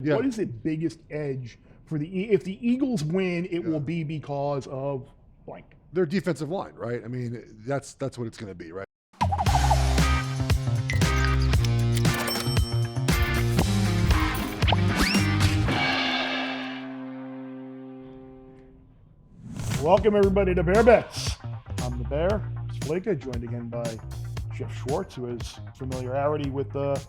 Yeah. What is the biggest edge for if the Eagles win, it will be because of blank. Their defensive line, right? I mean, that's what it's going to be, right? Welcome everybody to Bear Bets. I'm the Bear, it's Fallica, joined again by Geoff Schwartz, who has familiarity with the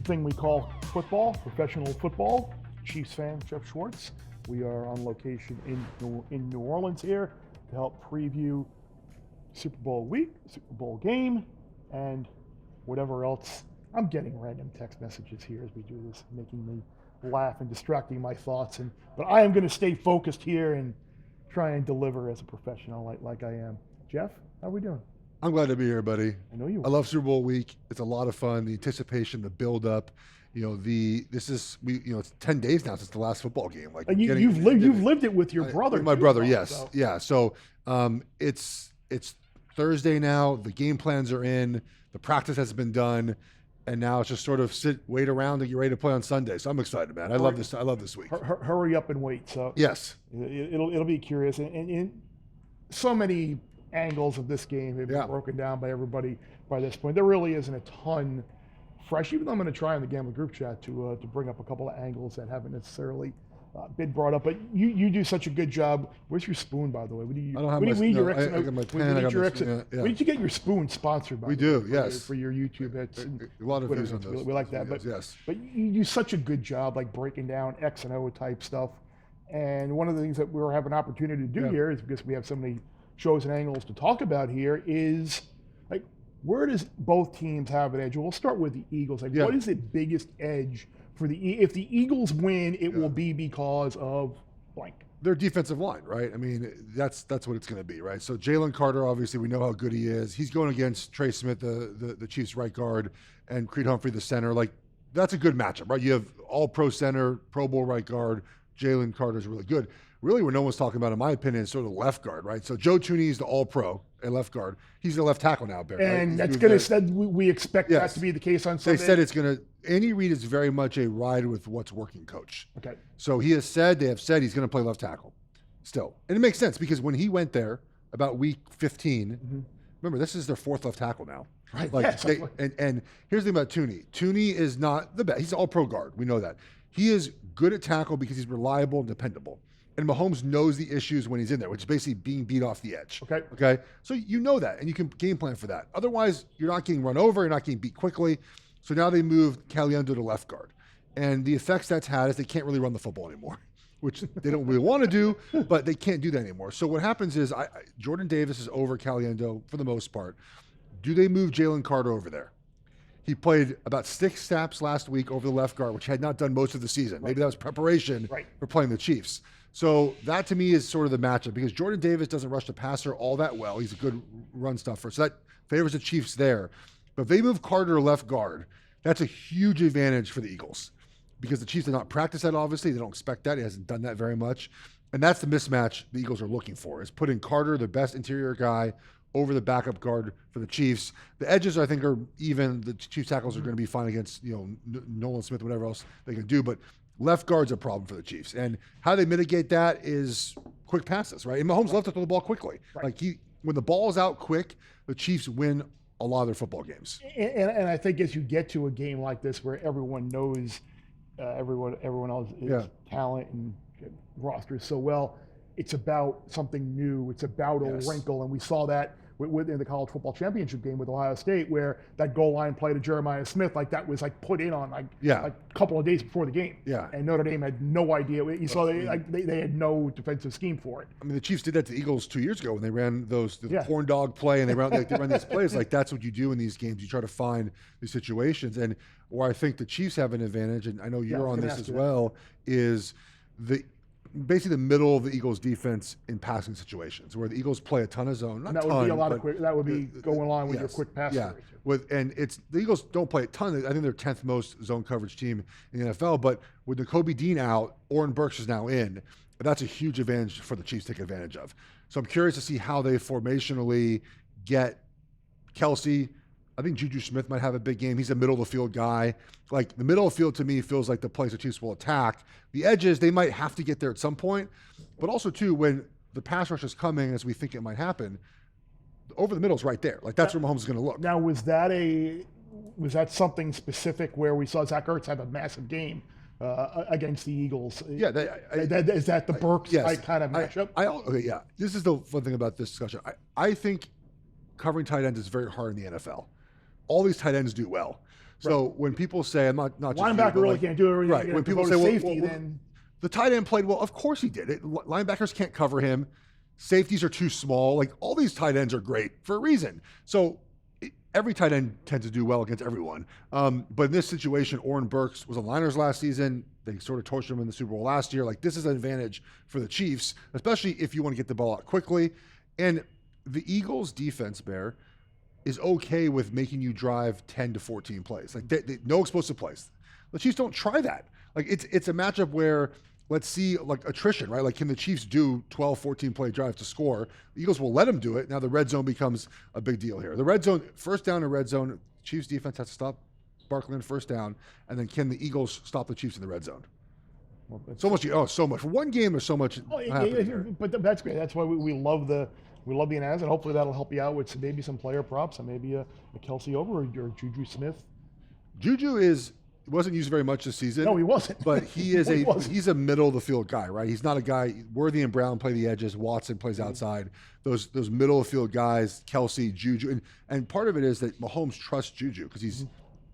thing we call football, professional football. Chiefs fan, Geoff Schwartz. We are on location in New Orleans here to help preview Super Bowl week, Super Bowl game, and whatever else. I'm getting random text messages here as we do this, making me laugh and distracting my thoughts. But I am going to stay focused here and try and deliver as a professional like I am. Geoff, how are we doing? I'm glad to be here, buddy. I know you are. I love Super Bowl week. It's a lot of fun. The anticipation, the build up. It's 10 days now since the last football game. Like you've lived it with your brother. With my brother, yes, so. yeah. So it's Thursday now. The game plans are in. The practice has been done, and now it's just sort of wait around to get ready to play on Sunday. So I'm excited, man. I love this week. Hurry up and wait. So yes, it'll be curious, and so many angles of this game have been broken down by everybody by this point. There really isn't a ton fresh, even though I'm going to try in the Gambling group chat to bring up a couple of angles that haven't necessarily been brought up. But you do such a good job. Where's your spoon, by the way? I don't have my spoon. I got my pen. I got my spoon. When did you get your spoon sponsored by? We do, yes. For your YouTube hits. A lot of views on those. We like that. Videos, but yes. But you do such a good job, like breaking down X and O type stuff. And one of the things that we'll have an opportunity to do here is, because we have so many shows and angles to talk about here, is like, where does both teams have an edge? We'll start with the Eagles. Like, what is the biggest edge for if the Eagles win, it will be because of blank. Their defensive line, right? I mean, that's what it's going to be, right? So Jalen Carter, obviously, we know how good he is. He's going against Trey Smith, the Chiefs' right guard, and Creed Humphrey, the center. Like, that's a good matchup, right? You have all-pro center, Pro Bowl right guard. Jalen Carter's really good. Really, what no one's talking about, in my opinion, is sort of the left guard, right? So Joe Thuney is the all-pro at left guard. He's the left tackle now, Bear. And right? That's going to, we expect that to be the case on Sunday. They said it's going to, Andy Reid is very much a ride with what's working coach. Okay. So they have said he's going to play left tackle still. And it makes sense, because when he went there about week 15, remember, this is their fourth left tackle now. Right. Like yes, and here's the thing about Thuney. Thuney is not the best. He's an all-pro guard. We know that. He is good at tackle because he's reliable and dependable. And Mahomes knows the issues when he's in there, which is basically being beat off the edge. Okay. So you know that, and you can game plan for that. Otherwise, you're not getting run over. You're not getting beat quickly. So now they moved Caliendo to left guard. And the effects that's had is they can't really run the football anymore, which they don't really want to do, but they can't do that anymore. So what happens is Jordan Davis is over Caliendo for the most part. Do they move Jalen Carter over there? He played about 6 snaps last week over the left guard, which had not done most of the season. Maybe that was preparation for playing the Chiefs. So that, to me, is sort of the matchup, because Jordan Davis doesn't rush the passer all that well. He's a good run stuffer. So that favors the Chiefs there. But if they move Carter to left guard, that's a huge advantage for the Eagles, because the Chiefs did not practice that, obviously. They don't expect that. He hasn't done that very much. And that's the mismatch the Eagles are looking for, is putting Carter, the best interior guy, over the backup guard for the Chiefs. The edges, I think, are even. The Chiefs tackles are going to be fine against, Nolan Smith, whatever else they can do. But left guard's a problem for the Chiefs. And how they mitigate that is quick passes, right? And Mahomes loves to throw the ball quickly. Like, when the ball is out quick, the Chiefs win a lot of their football games. And I think as you get to a game like this, where everyone knows everyone else is talent and rosters so well, it's about something new. It's about a wrinkle. And we saw that in the college football championship game with Ohio State, where that goal line play to Jeremiah Smith, like, that was like put in on like a couple of days before the game. Yeah. And Notre Dame had no idea. You saw they had no defensive scheme for it. I mean, the Chiefs did that to the Eagles 2 years ago when they ran the corn dog play, and they run these plays. Like, that's what you do in these games. You try to find these situations. And where I think the Chiefs have an advantage, and I know you're on this as well, is basically the middle of the Eagles' defense in passing situations, where the Eagles play a ton of zone. That would be a lot of quick. That would be going along with your quick pass. Yeah, the Eagles don't play a ton. I think they're 10th most zone coverage team in the NFL. But with Nakobe Dean out, Oren Burks is now in. That's a huge advantage for the Chiefs to take advantage of. So I'm curious to see how they formationally get Kelsey, I think Juju Smith might have a big game. He's a middle of the field guy. Like the middle of the field to me feels like the place the Chiefs will attack. The edges, they might have to get there at some point. But also too, when the pass rush is coming, as we think it might happen, over the middle is right there. Like that's where Mahomes is going to look. Now, was that something specific where we saw Zach Ertz have a massive game against the Eagles? Yeah. Is that the Burks kind of matchup? Okay, yeah. This is the fun thing about this discussion. I think covering tight ends is very hard in the NFL. All these tight ends do well. So when people say, I'm not just linebacker really can't do everything. Right. When people say, safety, well, then the tight end played well. Of course he did it. Linebackers can't cover him. Safeties are too small. Like all these tight ends are great for a reason. So every tight end tends to do well against everyone. But in this situation, Oren Burks was on Niners last season. They sort of torched him in the Super Bowl last year. Like this is an advantage for the Chiefs, especially if you want to get the ball out quickly. And the Eagles defense, Bear, is okay with making you drive 10 to 14 plays. Like no explosive plays. The Chiefs don't try that. Like it's a matchup where let's see like attrition, right? Like can the Chiefs do 12, 14 play drives to score? The Eagles will let them do it. Now the red zone becomes a big deal here. The red zone, first down in red zone, Chiefs defense has to stop Barkley on first down. And then can the Eagles stop the Chiefs in the red zone? Well, so much. For one game, there's so much. But that's great. That's why we love the analysis, and hopefully that'll help you out with maybe some player props and maybe a Kelsey over or Juju Smith. Juju wasn't used very much this season. No, he wasn't. But he's a middle of the field guy, right? He's not a guy. Worthy and Brown play the edges. Watson plays outside. Those middle of the field guys, Kelsey, Juju, and part of it is that Mahomes trusts Juju because he's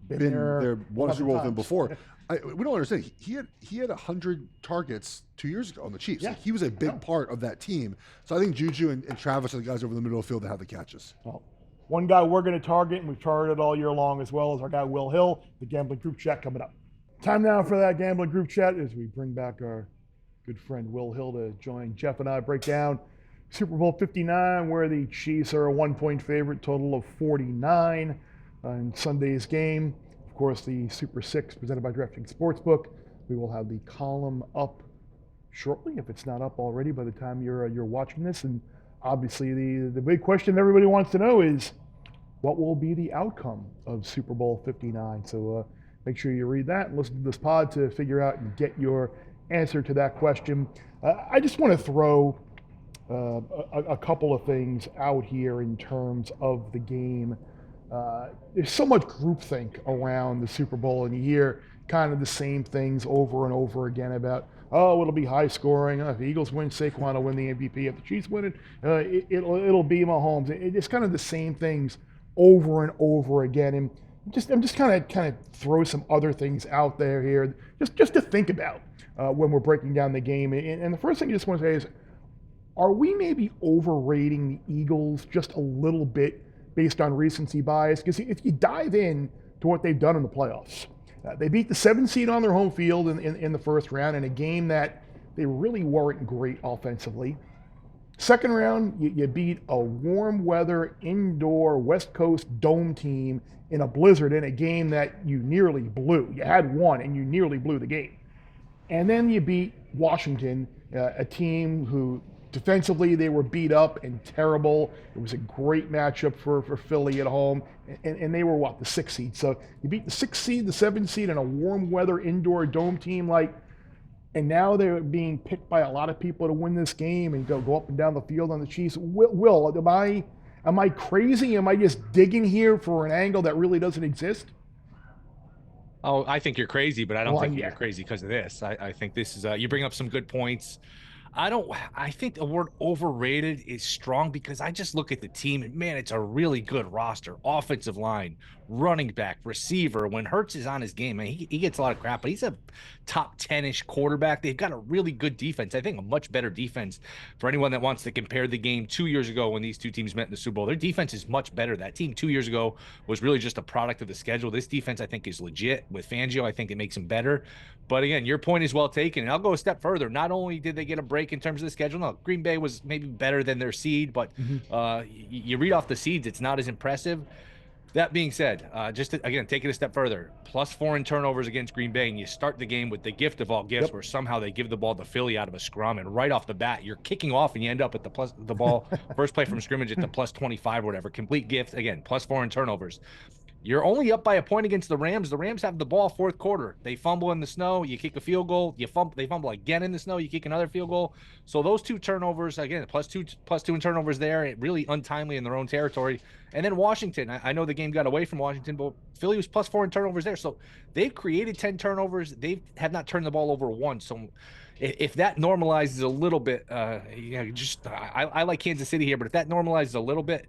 been there one Super Bowl with him before. We don't understand. He had 100 targets 2 years ago on the Chiefs. Yeah. Like he was a big part of that team. So I think Juju and Travis are the guys over the middle of the field that have the catches. Well, one guy we're going to target, and we've targeted all year long as well, is our guy Will Hill, the gambling group chat coming up. Time now for that gambling group chat as we bring back our good friend Will Hill to join Jeff and I break down Super Bowl 59, where the Chiefs are a 1-point favorite, total of 49 in Sunday's game. Of course, the Super 6 presented by DraftKings Sportsbook. We will have the column up shortly, if it's not up already by the time you're watching this. And obviously, the big question everybody wants to know is, what will be the outcome of Super Bowl 59? So make sure you read that and listen to this pod to figure out and get your answer to that question. I just want to throw a couple of things out here in terms of the game. There's so much groupthink around the Super Bowl, and you hear kind of the same things over and over again about, it'll be high scoring. If the Eagles win, Saquon will win the MVP. If the Chiefs win it, it'll be Mahomes. It's kind of the same things over and over again. And I'm just kind of throw some other things out there here, just to think about when we're breaking down the game. And the first thing I just want to say is, are we maybe overrating the Eagles just a little bit based on recency bias? Because if you dive in to what they've done in the playoffs, they beat the 7th seed on their home field in the first round in a game that they really weren't great offensively. Second round, you beat a warm weather indoor West Coast dome team in a blizzard in a game that you nearly blew. You had one and you nearly blew the game. And then you beat Washington, a team who defensively, they were beat up and terrible. It was a great matchup for Philly at home. And they were, the 6th seed? So you beat the 6th seed, the 7th seed, and a warm weather indoor dome team. And now they're being picked by a lot of people to win this game and go up and down the field on the Chiefs. Will, am I crazy? Am I just digging here for an angle that really doesn't exist? Oh, I think you're crazy, but I don't think you're crazy because of this. I think this is, you bring up some good points. I think the word overrated is strong because I just look at the team and, man, it's a really good roster. Offensive line, running back, receiver. When Hurts is on his game, man, he gets a lot of crap, but he's a top 10-ish quarterback. They've got a really good defense. I think a much better defense for anyone that wants to compare the game 2 years ago when these two teams met in the Super Bowl. Their defense is much better. That team 2 years ago was really just a product of the schedule. This defense, I think, is legit. With Fangio, I think it makes him better. But again, your point is well taken. And I'll go a step further. Not only did they get a break in terms of the schedule, no, Green Bay was maybe better than their seed, but you read off the seeds, it's not as impressive. That being said, again, take it a step further, +4 in turnovers against Green Bay, and you start the game with the gift of all gifts, where somehow they give the ball to Philly out of a scrum, and right off the bat, you're kicking off, and you end up at the ball first play from scrimmage at the +25 or whatever. Complete gift, again, +4 in turnovers. You're only up by a point against the Rams. The Rams have the ball fourth quarter. They fumble in the snow. You kick a field goal. They fumble again in the snow. You kick another field goal. So those 2 turnovers, again, plus two in turnovers there, really untimely in their own territory. And then Washington, I know the game got away from Washington, but Philly was plus 4 in turnovers there. So they've created 10 turnovers. They have not turned the ball over once. So if that normalizes a little bit, I like Kansas City here, but if that normalizes a little bit,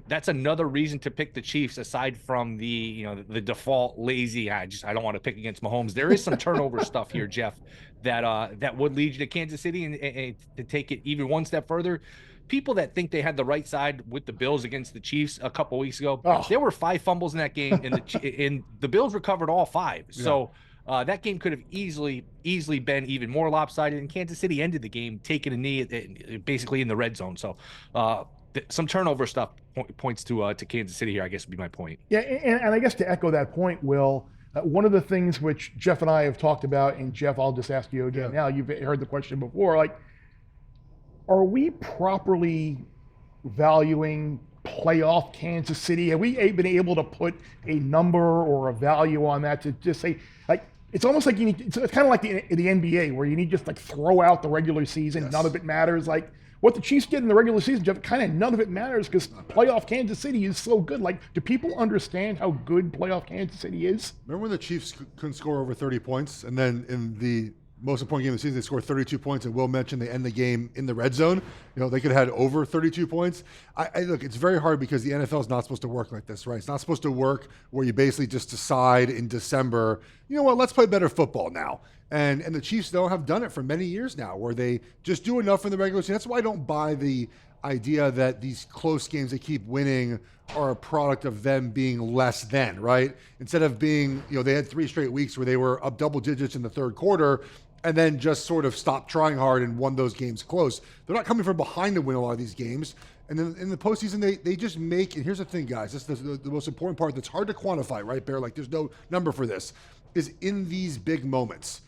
that's another reason to pick the Chiefs aside from the default lazy. I don't want to pick against Mahomes. There is some turnover stuff here, Jeff, that would lead you to Kansas City and to take it even one step further. People that think they had the right side with the Bills against the Chiefs a couple weeks ago, there were 5 fumbles in that game, and the Bills recovered all 5. Yeah. So that game could have easily been even more lopsided, and Kansas City ended the game taking a knee basically in the red zone. So some turnover stuff points to Kansas City here, I guess would be my point. Yeah, and I guess to echo that point, Will, one of the things which Jeff and I have talked about, and Jeff, I'll just ask you again now, you've heard the question before, like, are we properly valuing playoff Kansas City? Have we been able to put a number or a value on that to just say, like, it's almost like it's kind of like the NBA where you need just like throw out the regular season. Yes. None of it matters. Like what the Chiefs did in the regular season, Jeff, kind of none of it matters because playoff Kansas City is so good. Like, do people understand how good playoff Kansas City is? Remember when the Chiefs couldn't score over 30 points and then in the most important game of the season, they scored 32 points, and Will mentioned they end the game in the red zone. They could have had over 32 points. I look, it's very hard because the NFL is not supposed to work like this, right? It's not supposed to work where you basically just decide in December, you know what, let's play better football now. And the Chiefs, though, have done it for many years now where they just do enough in the regular season. That's why I don't buy the idea that these close games they keep winning are a product of them being less than, right? Instead of being, they had 3 straight weeks where they were up double digits in the third quarter and then just sort of stopped trying hard and won those games close. They're not coming from behind to win a lot of these games. And then in the postseason, they just make, and here's the thing, guys, this is the most important part that's hard to quantify, right, Bear? Like, there's no number for this, is in these big moments,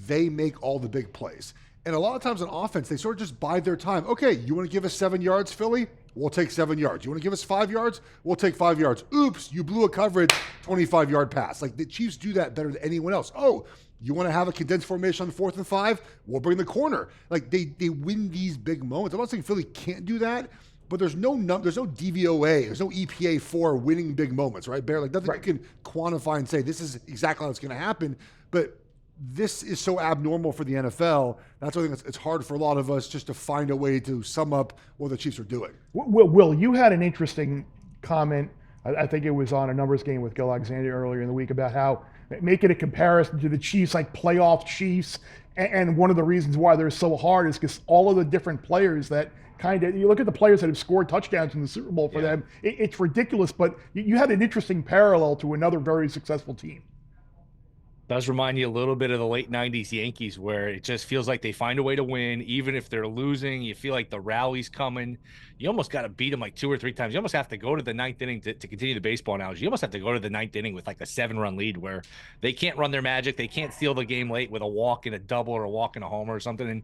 they make all the big plays. And a lot of times on offense, they sort of just bide their time. Okay, you want to give us 7 yards, Philly? We'll take 7 yards. You want to give us 5 yards? We'll take 5 yards. Oops, you blew a coverage, 25-yard pass. Like, the Chiefs do that better than anyone else. Oh, you want to have a condensed formation on 4th and 5? We'll bring the corner. Like, they win these big moments. I'm not saying Philly can't do that, but there's no DVOA, there's no EPA for winning big moments, right, Bear? Like, nothing you can quantify and say this is exactly how it's going to happen. But this is so abnormal for the NFL. That's why I think it's hard for a lot of us just to find a way to sum up what the Chiefs are doing. Will, you had an interesting comment. I think it was on a numbers game with Gil Alexander earlier in the week about how making a comparison to the Chiefs, like playoff Chiefs. And one of the reasons why they're so hard is because all of the different players that you look at the players that have scored touchdowns in the Super Bowl for them, it's ridiculous. But you had an interesting parallel to another very successful team. Does remind you a little bit of the late 90s Yankees, where it just feels like they find a way to win. Even if they're losing, you feel like the rally's coming. You almost got to beat them like 2 or 3 times. You almost have to go to the 9th inning to continue the baseball analogy. You almost have to go to the 9th inning with like a 7-run lead where they can't run their magic. They can't steal the game late with a walk and a double or a walk and a homer or something. And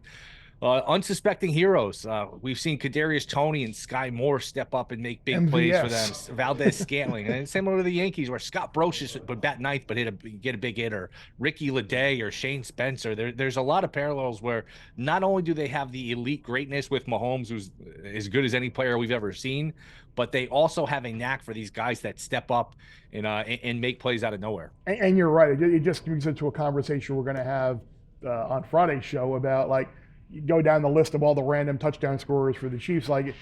unsuspecting heroes. We've seen Kadarius Toney and Sky Moore step up and make big plays for them. Valdez Scantling, and similar to the Yankees, where Scott Brocious would bat 9th but get a big hit, or Ricky Leday or Shane Spencer. There's a lot of parallels where not only do they have the elite greatness with Mahomes, who's as good as any player we've ever seen, but they also have a knack for these guys that step up and make plays out of nowhere. And you're right. It just brings into a conversation we're going to have on Friday's show about, like, you go down the list of all the random touchdown scorers for the Chiefs, like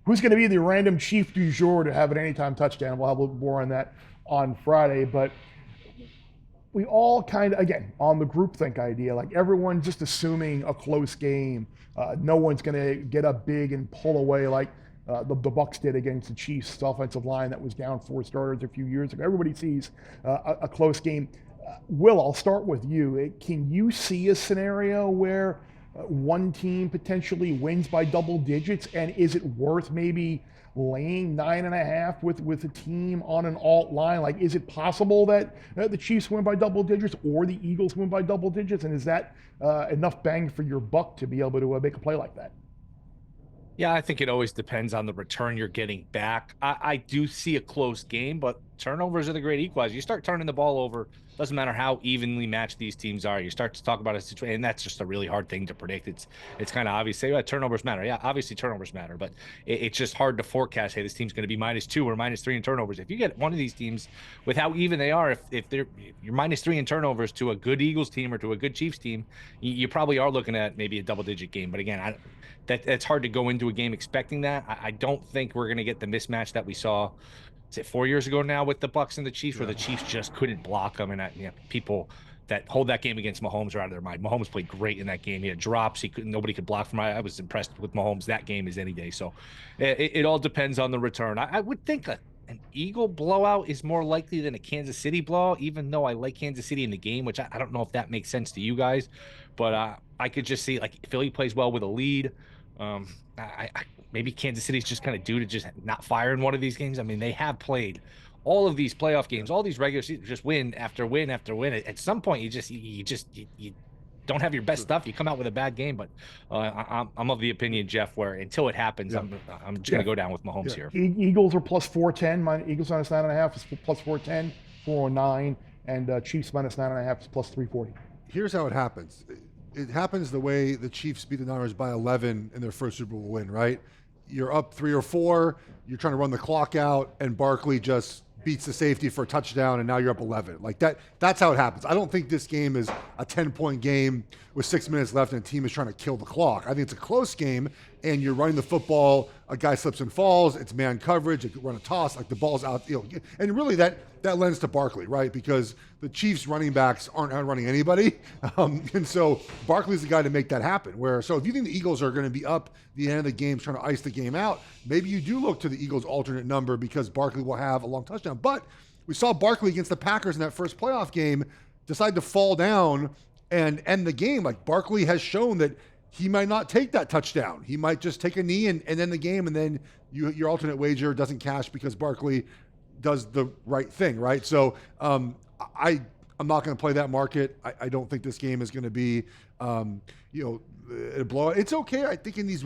who's going to be the random Chief du jour to have an anytime touchdown? We'll have a little more on that on Friday, but we all kind of, again, on the groupthink idea, like everyone's just assuming a close game. No one's going to get up big and pull away like the Bucs did against the Chiefs offensive line that was down 4 starters a few years ago. Everybody sees a close game. Will, I'll start with you. Can you see a scenario where one team potentially wins by double digits, and is it worth maybe laying 9.5 with a team on an alt line? Like, is it possible that the Chiefs win by double digits or the Eagles win by double digits, and is that enough bang for your buck to be able to make a play like that? Yeah, I think it always depends on the return you're getting back. I do see a close game, but turnovers are the great equalizer. You start turning the ball over, doesn't matter how evenly matched these teams are. You start to talk about a situation, and that's just a really hard thing to predict. It's kind of obvious. Say, well, turnovers matter. Yeah, obviously turnovers matter, but it's just hard to forecast. Hey, this team's going to be -2 or -3 in turnovers. If you get one of these teams with how even they are, if you're -3 in turnovers to a good Eagles team or to a good Chiefs team, you probably are looking at maybe a double-digit game. But again, it's hard to go into a game expecting that. I don't think we're going to get the mismatch that we saw, is it 4 years ago now with the Bucs and the Chiefs, where the Chiefs just couldn't block them, and people that hold that game against Mahomes are out of their mind. Mahomes played great in that game. He had drops. Nobody could block from him. I was impressed with Mahomes that game as any day. So it all depends on the return. I would think an Eagle blowout is more likely than a Kansas City blowout, even though I like Kansas City in the game, which I don't know if that makes sense to you guys, but I could just see, like, Philly plays well with a lead. Maybe Kansas City's just kind of due to just not fire in one of these games. I mean, they have played all of these playoff games, all these regular seasons, just win after win after win. At some point, you don't have your best stuff. You come out with a bad game. But I'm of the opinion, Jeff, where until it happens, I'm just going to go down with Mahomes here. Eagles are +410. Eagles -9.5 is +410, 409, and Chiefs -9.5 is +340. Here's how it happens. It happens the way the Chiefs beat the Niners by 11 in their first Super Bowl win, right? You're up 3 or 4, you're trying to run the clock out, and Barkley just beats the safety for a touchdown, and now you're up 11. Like that's how it happens. I don't think this game is a 10-point game with 6 minutes left and a team is trying to kill the clock. I think it's a close game, and you're running the football, a guy slips and falls, it's man coverage, it could run a toss, like the ball's out, and really that lends to Barkley, right? Because the Chiefs running backs aren't outrunning anybody. And so Barkley's the guy to make that happen. So if you think the Eagles are going to be up the end of the game trying to ice the game out, maybe you do look to the Eagles' alternate number because Barkley will have a long touchdown. But we saw Barkley against the Packers in that first playoff game decide to fall down and end the game. Like, Barkley has shown that he might not take that touchdown. He might just take a knee and end the game, and then your alternate wager doesn't cash because Barkley does the right thing, right? So I'm not going to play that market. I don't think this game is going to be, a blowout. It's okay, I think, in these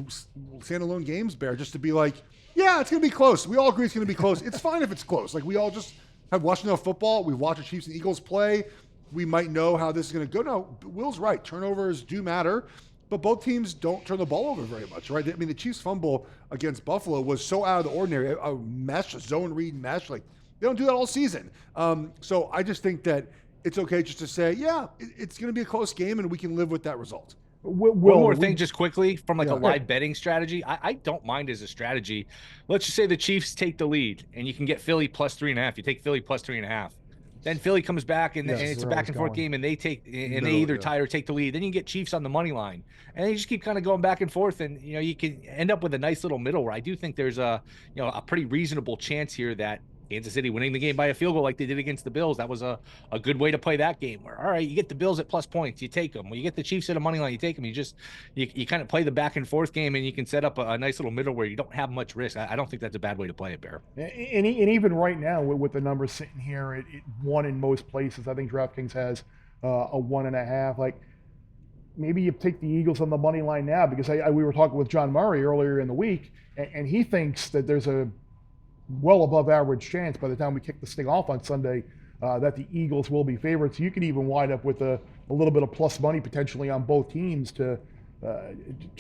standalone games, Bear, just to be like, yeah, it's going to be close. We all agree it's going to be close. It's fine if it's close. Like, we all just have watched enough football. We've watched the Chiefs and Eagles play. We might know how this is going to go. No, Will's right. Turnovers do matter. But both teams don't turn the ball over very much, right? I mean, the Chiefs' fumble against Buffalo was so out of the ordinary, a mesh, a zone read mesh. Like, they don't do that all season. So I just think that it's okay just to say, yeah, it's going to be a close game, and we can live with that result. One more thing, just quickly, from like a live betting strategy. I don't mind as a strategy. Let's just say the Chiefs take the lead, and you can get Philly +3.5. You take Philly +3.5. Then Philly comes back, and it's a back and forth game, and they either tie or take the lead. Then you can get Chiefs on the money line, and they just keep kind of going back and forth, and you can end up with a nice little middle where I do think there's a pretty reasonable chance here that Kansas City winning the game by a field goal like they did against the Bills. That was a good way to play that game, where, all right, you get the Bills at plus points, you take them. When you get the Chiefs at a money line, you take them. You kind of play the back and forth game, and you can set up a nice little middle where you don't have much risk. I don't think that's a bad way to play it, Bear. And even right now, with the numbers sitting here at 1 in most places, I think DraftKings has a 1.5. Like, maybe you take the Eagles on the money line now, because we were talking with John Murray earlier in the week, and he thinks that there's a well above average chance by the time we kick this thing off on Sunday that the Eagles will be favorites. You could even wind up with a little bit of plus money potentially on both teams to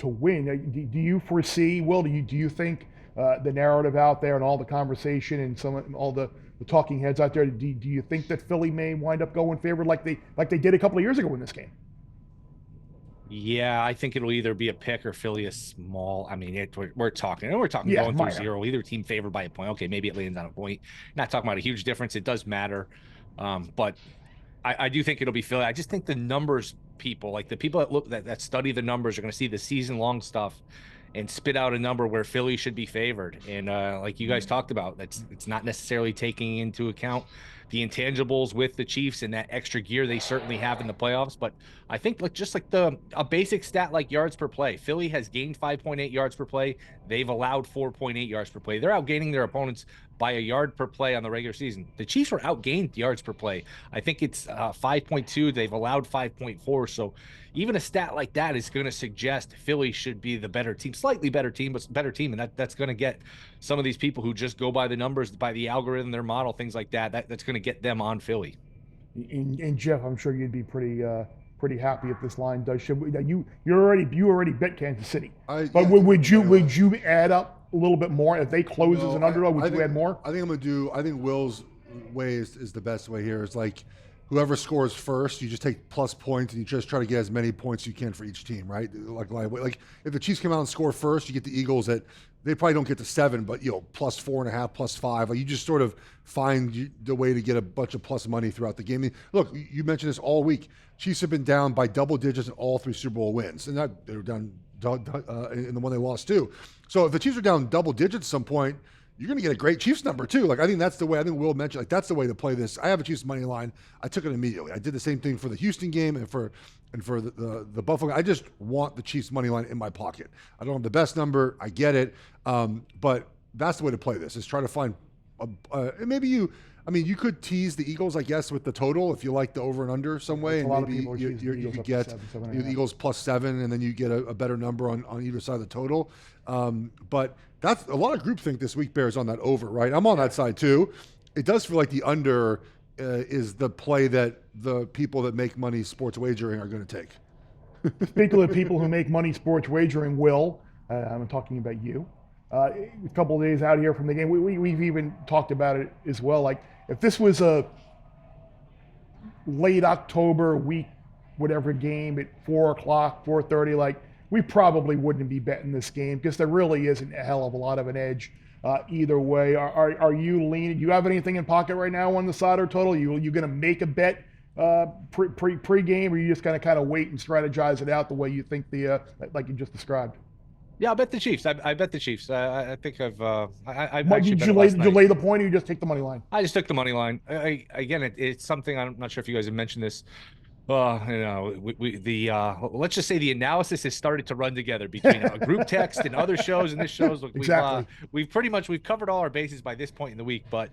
win. Do you foresee, Will, do you think the narrative out there and all the conversation and all the talking heads out there, do you think that Philly may wind up going favored like they did a couple of years ago in this game? Yeah, I think it'll either be a pick or Philly a small. I mean, we're talking going through zero. Either team favored by a point. Okay, maybe it lands on a point. Not talking about a huge difference. It does matter, but I do think it'll be Philly. I just think the numbers people, like the people that study the numbers, are going to see the season-long stuff and spit out a number where Philly should be favored. And like you guys talked about, it's not necessarily taking into account the intangibles with the Chiefs and that extra gear they certainly have in the playoffs. But I think just like a basic stat like yards per play, Philly has gained 5.8 yards per play. They've allowed 4.8 yards per play. They're outgaining their opponents by a yard per play on the regular season. The Chiefs were outgained yards per play. I think it's 5.2. They've allowed 5.4. So even a stat like that is going to suggest Philly should be the better team, slightly better team, but better team. And that's going to get some of these people who just go by the numbers, by the algorithm, their model, things like that's going to get them on Philly. And Jeff, I'm sure you'd be pretty happy if this line does. You already bet Kansas City, but would you add up a little bit more if they close as an underdog? Would you add more? I think Will's way is the best way here. It's like whoever scores first, you just take plus points and you just try to get as many points you can for each team, right? Like if the Chiefs come out and score first, you get the Eagles at, they probably don't get to 7, but plus 4.5, plus 5. Like you just sort of find the way to get a bunch of plus money throughout the game. I mean, look, you mentioned this all week. Chiefs have been down by double digits in all 3 Super Bowl wins, and they were down in the one they lost too. So if the Chiefs are down double digits at some point, you're going to get a great Chiefs number too. Like I think that's the way. I think Will mentioned that's the way to play this. I have a Chiefs money line. I took it immediately. I did the same thing for the Houston game and for the Buffalo. I just want the Chiefs money line in my pocket. I don't have the best number. I get it, but that's the way to play this. Is try to find maybe you. I mean, you could tease the Eagles, I guess, with the total if you like the over and under some way, and maybe you could get the Eagles plus 7, and then you get a better number on either side of the total. But that's a lot of groupthink this week bears on that over, right? I'm on that side too. It does feel like the under is the play that the people that make money sports wagering are going to take. Speaking of people who make money sports wagering, Will, I'm talking about you. A couple of days out here from the game, we've even talked about it as well. Like if this was a late October week, whatever game at 4 o'clock, 4:30, like we probably wouldn't be betting this game because there really isn't a hell of a lot of an edge either way. Are you leaning? Do you have anything in pocket right now on the side or total? You going to make a bet pre-game, or you just going to kind of wait and strategize it out the way you think like you just described? Yeah, I'll bet the Chiefs. I bet the Chiefs. I think I've did you lay the point, or you just take the money line? I just took the money line. Again, it's something I'm not sure if you guys have mentioned this. Let's just say the analysis has started to run together between a group text and other shows and this shows. Look, exactly. We've covered all our bases by this point in the week, but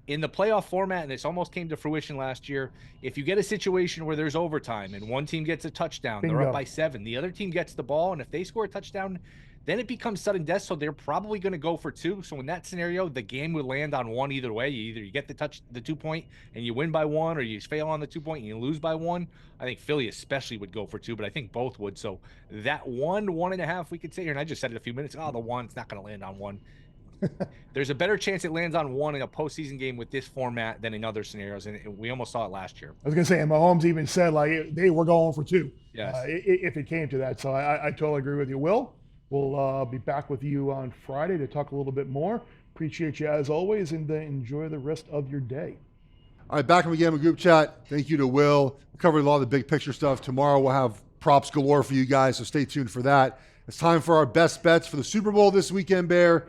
in the playoff format, and this almost came to fruition last year, if you get a situation where there's overtime and one team gets a touchdown, Bingo. they're up by 7, the other team gets the ball, and if they score a touchdown, then it becomes sudden death, so they're probably going to go for 2. So in that scenario, the game would land on 1 either way. You get the 2-point and you win by 1, or you fail on the 2-point and you lose by 1. I think Philly especially would go for 2, but I think both would. So that 1.5, we could say here, and I just said it a few minutes ago, the 1's not going to land on 1. There's a better chance it lands on 1 in a postseason game with this format than in other scenarios, and we almost saw it last year. I was going to say, and Mahomes even said, like, they were going for 2 yes. If it came to that. So I totally agree with you. Will, we'll be back with you on Friday to talk a little bit more. Appreciate you as always, and enjoy the rest of your day. All right, back again with group chat. Thank you to Will. We covered a lot of the big picture stuff. Tomorrow we'll have props galore for you guys, so stay tuned for that. It's time for our best bets for the Super Bowl this weekend, Bear.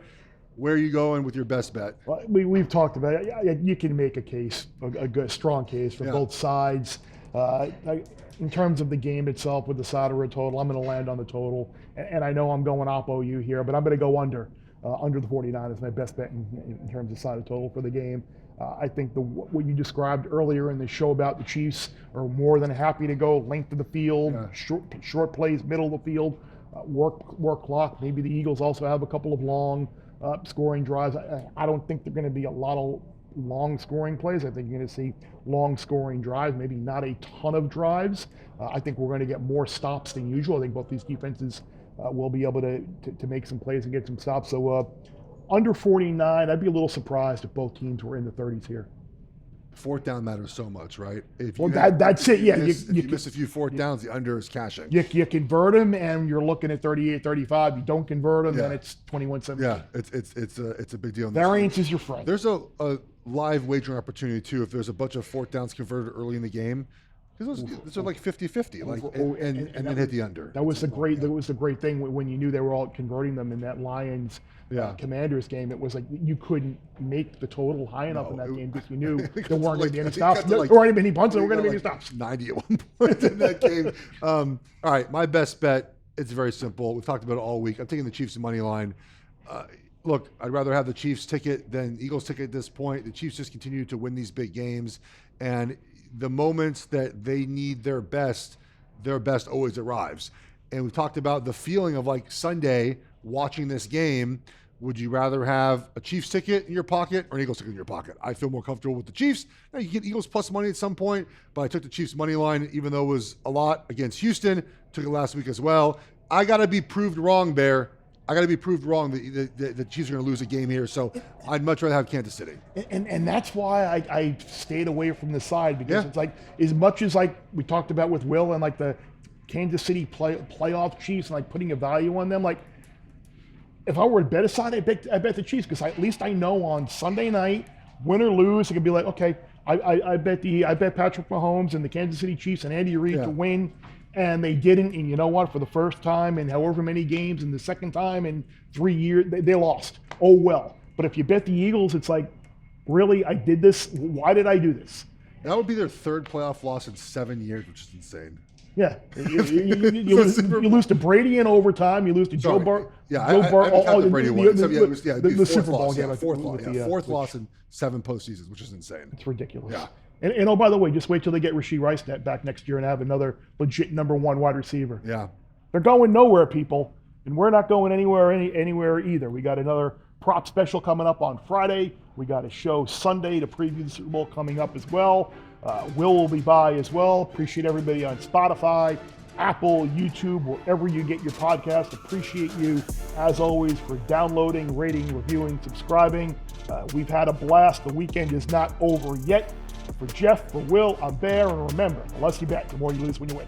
Where are you going with your best bet? Well, we've talked about it. You can make a case, a good, strong case for both sides. In terms of the game itself with the side or a total, I'm going to land on the total. And I know I'm going oppo you here, but I'm going to go under the 49 is my best bet in terms of side of total for the game. I think what you described earlier in the show about the Chiefs are more than happy to go length of the field, short plays, middle of the field, work clock. Maybe the Eagles also have a couple of long scoring drives. I don't think they're going to be a lot of long scoring plays. I think you're going to see long scoring drives, maybe not a ton of drives. I think we're going to get more stops than usual. I think both these defenses will be able to make some plays and get some stops. So under 49, I'd be a little surprised if both teams were in the 30s here. Fourth down matters so much, right? That's it. Yeah, if you miss a few fourth downs, the under is cashing. You convert them, and you're looking at 38, 35. You don't convert them, then it's 21-17. Yeah, it's a big deal. Variance is your friend. There's a live wagering opportunity too. If there's a bunch of fourth downs converted early in the game, Because those are like 50-50, like, and then hit the under. That was the great thing when you knew they were all converting them in that Lions Commanders game. It was like you couldn't make the total high enough in that game because you knew there weren't going to be any stops. There weren't any punts. There weren't going to be any stops. 90 at one point in that game. All right, my best bet. It's very simple. We've talked about it all week. I'm taking the Chiefs money line. Look, I'd rather have the Chiefs ticket than Eagles ticket at this point. The Chiefs just continue to win these big games, and the moments that they need their best always arrives. And we've talked about the feeling of like Sunday watching this game. Would you rather have a Chiefs ticket in your pocket or an Eagles ticket in your pocket? I feel more comfortable with the Chiefs. Now, you get Eagles plus money at some point, but I took the Chiefs money line, even though it was a lot against Houston. Took it last week as well. I got to be proved wrong, Bear. I got to be proved wrong that the Chiefs are going to lose a game here. So I'd much rather have Kansas City. And that's why I stayed away from the side, because it's like, as much as like we talked about with Will and like the Kansas City playoff Chiefs and like putting a value on them, like, if I were to bet a side, I bet the Chiefs, because at least I know on Sunday night, win or lose, it could be like, okay, I bet Patrick Mahomes and the Kansas City Chiefs and Andy Reid to win, and they didn't. And you know what? For the first time in however many games, and the second time in 3 years, they lost. Oh well. But if you bet the Eagles, it's like, really, I did this. Why did I do this? That would be their third playoff loss in 7 years, which is insane. Yeah, you lose to Brady in overtime. You lose to Joe Burrow. Yeah, I the Brady one. The Super Bowl game. Fourth loss in 7 postseasons, which is insane. It's ridiculous. Yeah. And oh, by the way, just wait till they get Rashee Rice back next year and have another legit number 1 wide receiver. Yeah. They're going nowhere, people, and we're not going anywhere either. We got another prop special coming up on Friday. We got a show Sunday to preview the Super Bowl coming up as well. Will be by as well. Appreciate everybody on Spotify, Apple, YouTube, wherever you get your podcast. Appreciate you, as always, for downloading, rating, reviewing, subscribing. We've had a blast. The weekend is not over yet. For Geoff, for Will, I'm Bear, and remember, the less you bet, the more you lose when you win.